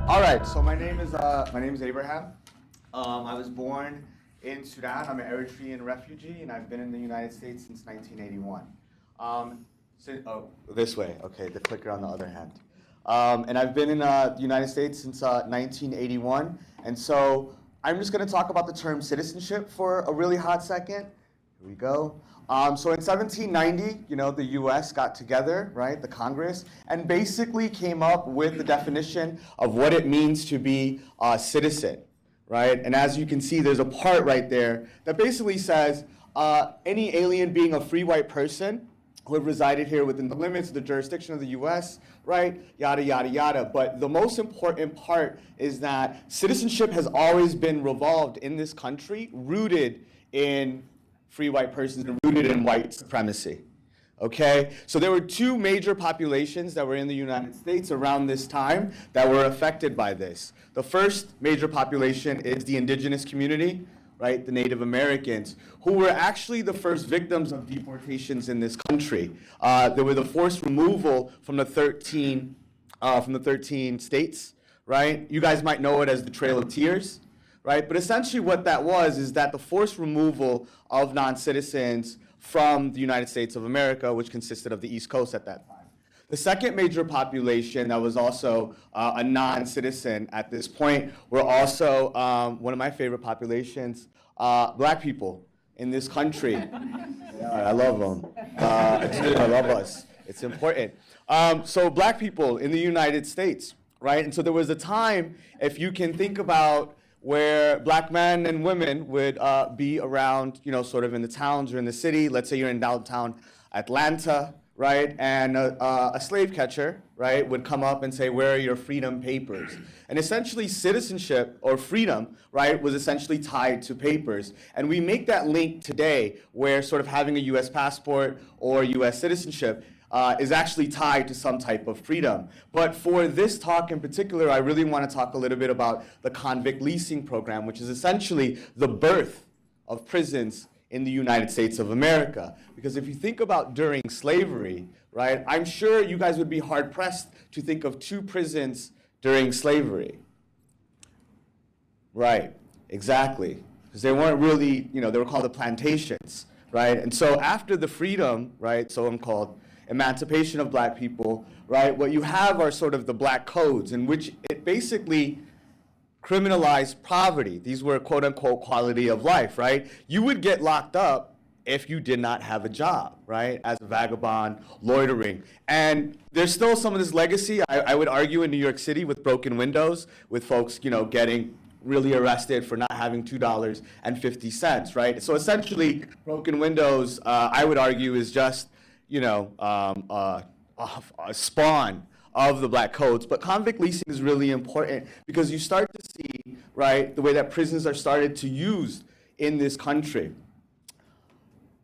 All right, so my name is Abraham. I was born in Sudan. I'm an Eritrean refugee, and I've been in the United States since 1981. This way. Okay, the clicker on the other hand. And I've been in the United States since 1981. And so I'm just going to talk about the term citizenship for a really hot second. Here we go. So in 1790, the U.S. got together, right, the Congress, and basically came up with the definition of what it means to be a citizen, right? And as you can see, there's a part right there that basically says any alien being a free white person who have resided here within the limits of the jurisdiction of the U.S., right, yada, yada, yada. But the most important part is that citizenship has always been revolved in this country, rooted in free white persons and rooted in white supremacy, okay? So there were two major populations that were in the United States around this time that were affected by this. The first major population is the indigenous community, right, the Native Americans, who were actually the first victims of deportations in this country. There were the forced removal from the 13 states, right? You guys might know it as the Trail of Tears. Right? But essentially what that was is that the forced removal of non-citizens from the United States of America, which consisted of the East Coast at that time. The second major population that was also a non-citizen at this point were also one of my favorite populations, black people in this country. Yeah, I love them. I love us. It's important. So black people in the United States, right? And so there was a time, if you can think about where black men and women would be around, sort of in the towns or in the city. Let's say you're in downtown Atlanta, right? And a slave catcher, right, would come up and say, "Where are your freedom papers?" And essentially citizenship or freedom, right, was essentially tied to papers. And we make that link today where sort of having a U.S. passport or U.S. citizenship is actually tied to some type of freedom. But for this talk in particular, I really want to talk a little bit about the convict leasing program, which is essentially the birth of prisons in the United States of America. Because if you think about during slavery, right, I'm sure you guys would be hard-pressed to think of two prisons during slavery. Right, exactly. Because they weren't really, they were called the plantations, right? And so after the freedom, right, so-called emancipation of black people, right? What you have are sort of the black codes in which it basically criminalized poverty. These were quote unquote quality of life, right? You would get locked up if you did not have a job, right? As a vagabond, loitering. And there's still some of this legacy, I would argue, in New York City with broken windows, with folks, getting really arrested for not having $2.50, right? So essentially, broken windows, I would argue, is just a spawn of the black codes. But convict leasing is really important because you start to see, right, the way that prisons are started to use in this country.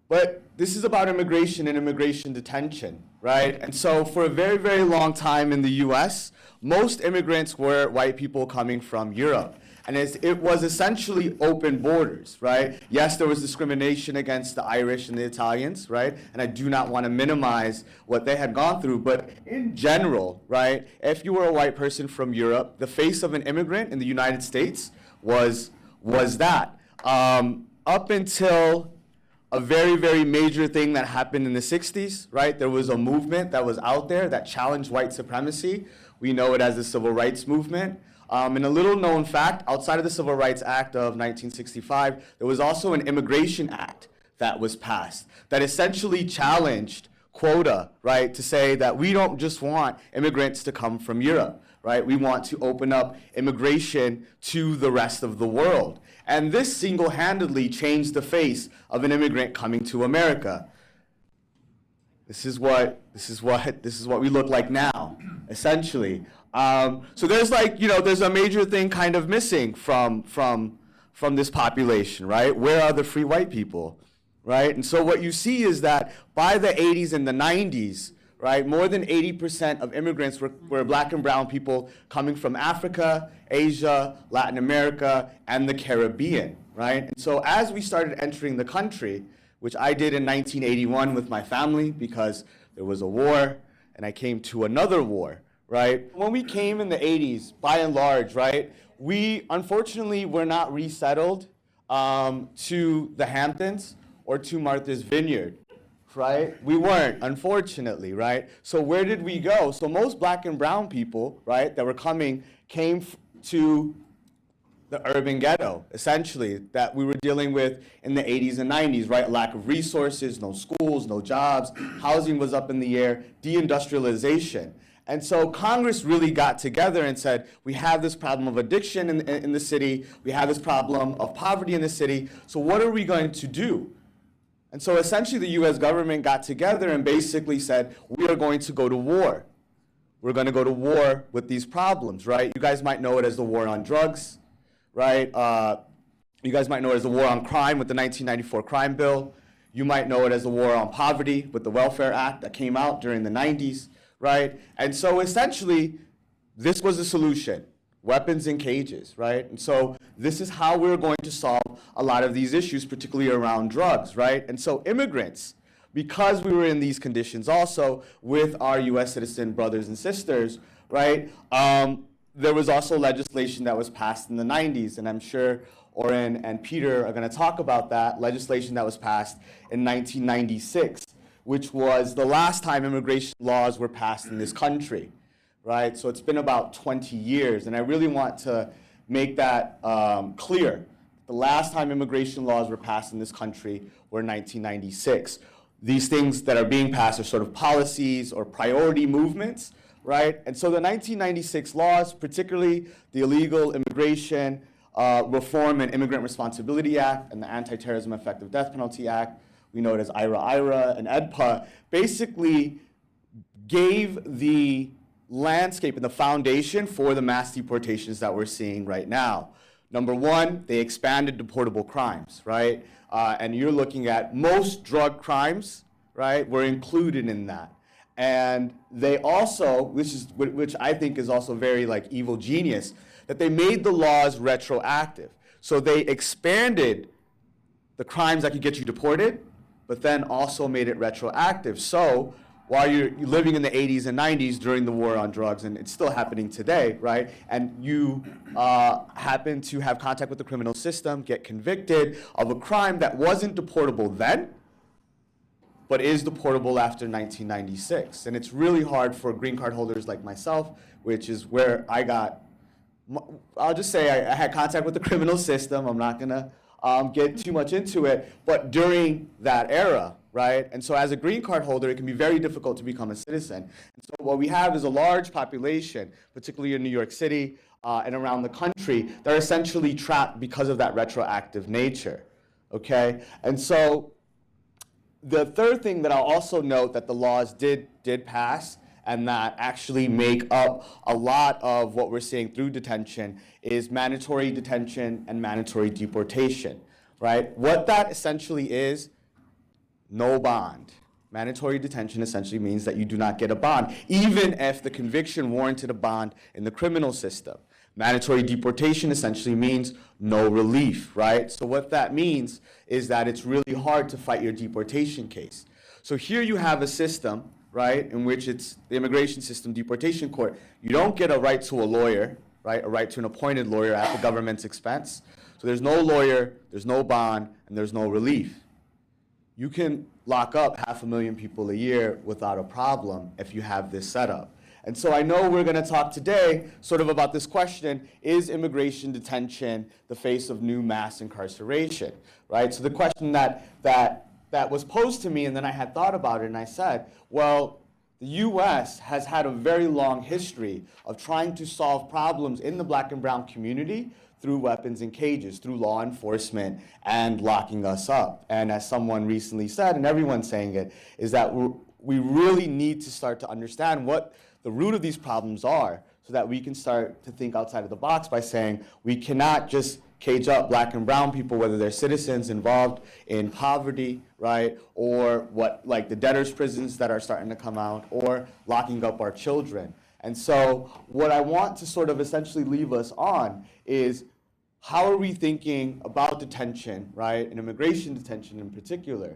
But this is about immigration and immigration detention, right? And so for a very, very long time in the US, most immigrants were white people coming from Europe. And it was essentially open borders, right? Yes, there was discrimination against the Irish and the Italians, right? And I do not want to minimize what they had gone through, but in general, right, if you were a white person from Europe, the face of an immigrant in the United States was that. Up until a very, very major thing that happened in the 60s, right? There was a movement that was out there that challenged white supremacy. We know it as the Civil Rights Movement. And a little known fact, outside of the Civil Rights Act of 1965, there was also an Immigration Act that was passed that essentially challenged quota, right, to say that we don't just want immigrants to come from Europe, right? We want to open up immigration to the rest of the world. And this single-handedly changed the face of an immigrant coming to America. This is what we look like now, essentially. So there's there's a major thing kind of missing from this population, right? Where are the free white people, right? And so what you see is that by the 80s and the 90s, right, more than 80% of immigrants were black and brown people coming from Africa, Asia, Latin America, and the Caribbean, right? And so as we started entering the country, which I did in 1981 with my family because there was a war, and I came to another war, right? When we came in the 80s, by and large, right, we unfortunately were not resettled to the Hamptons or to Martha's Vineyard, right? We weren't, unfortunately, right? So where did we go? So most black and brown people, right, that were coming came to the urban ghetto, essentially, that we were dealing with in the 80s and 90s, right? Lack of resources, no schools, no jobs, housing was up in the air, deindustrialization. And so Congress really got together and said, we have this problem of addiction in the city, we have this problem of poverty in the city, so what are we going to do? And so essentially the US government got together and basically said, we are going to go to war. We're going to go to war with these problems, right? You guys might know it as the war on drugs, right? You guys might know it as the war on crime with the 1994 crime bill. You might know it as the war on poverty with the Welfare Act that came out during the 90s, right? And so essentially, this was the solution, weapons in cages, right? And so this is how we're going to solve a lot of these issues, particularly around drugs, right? And so immigrants, because we were in these conditions also with our US citizen brothers and sisters, right? There was also legislation that was passed in the 90s, and I'm sure Oren and Peter are going to talk about that, legislation that was passed in 1996, which was the last time immigration laws were passed in this country, right? So it's been about 20 years, and I really want to make that clear. The last time immigration laws were passed in this country were in 1996. These things that are being passed are sort of policies or priority movements, right? And so the 1996 laws, particularly the Illegal Immigration Reform and Immigrant Responsibility Act and the Anti-Terrorism Effective Death Penalty Act, we know it as IRA and EDPA, basically gave the landscape and the foundation for the mass deportations that we're seeing right now. Number one, they expanded deportable crimes, right? And you're looking at most drug crimes, right, were included in that. And they also, which I think is also very like evil genius, that they made the laws retroactive. So they expanded the crimes that could get you deported, but then also made it retroactive. So while you're living in the 80s and 90s during the war on drugs, and it's still happening today, right? And you happen to have contact with the criminal system, get convicted of a crime that wasn't deportable then, but is deportable after 1996. And it's really hard for green card holders like myself, which is where I got, I'll just say I had contact with the criminal system. I'm not gonna get too much into it, but during that era, right? And so as a green card holder, it can be very difficult to become a citizen. And so what we have is a large population, particularly in New York City and around the country, that are essentially trapped because of that retroactive nature, okay? And so the third thing that I'll also note that the laws did pass and that actually make up a lot of what we're seeing through detention is mandatory detention and mandatory deportation, right? What that essentially is, no bond. Mandatory detention essentially means that you do not get a bond, even if the conviction warranted a bond in the criminal system. Mandatory deportation essentially means no relief, right? So what that means is that it's really hard to fight your deportation case. So here you have a system, right, in which it's the immigration system, deportation court. You don't get a right to a lawyer, right, a right to an appointed lawyer at the government's expense. So there's no lawyer, there's no bond, and there's no relief. You can lock up 500,000 people a year without a problem if you have this setup. And so I know we're going to talk today sort of about this question, is immigration detention the face of new mass incarceration, right? So the question that was posed to me, and then I had thought about it, and I said, well, the US has had a very long history of trying to solve problems in the black and brown community through weapons in cages, through law enforcement and locking us up. And as someone recently said, and everyone's saying it, is that we really need to start to understand what the root of these problems are so that we can start to think outside of the box by saying we cannot just cage up black and brown people, whether they're citizens involved in poverty, right, or what, like the debtors' prisons that are starting to come out, or locking up our children. And so what I want to sort of essentially leave us on is how are we thinking about detention, right, and immigration detention in particular,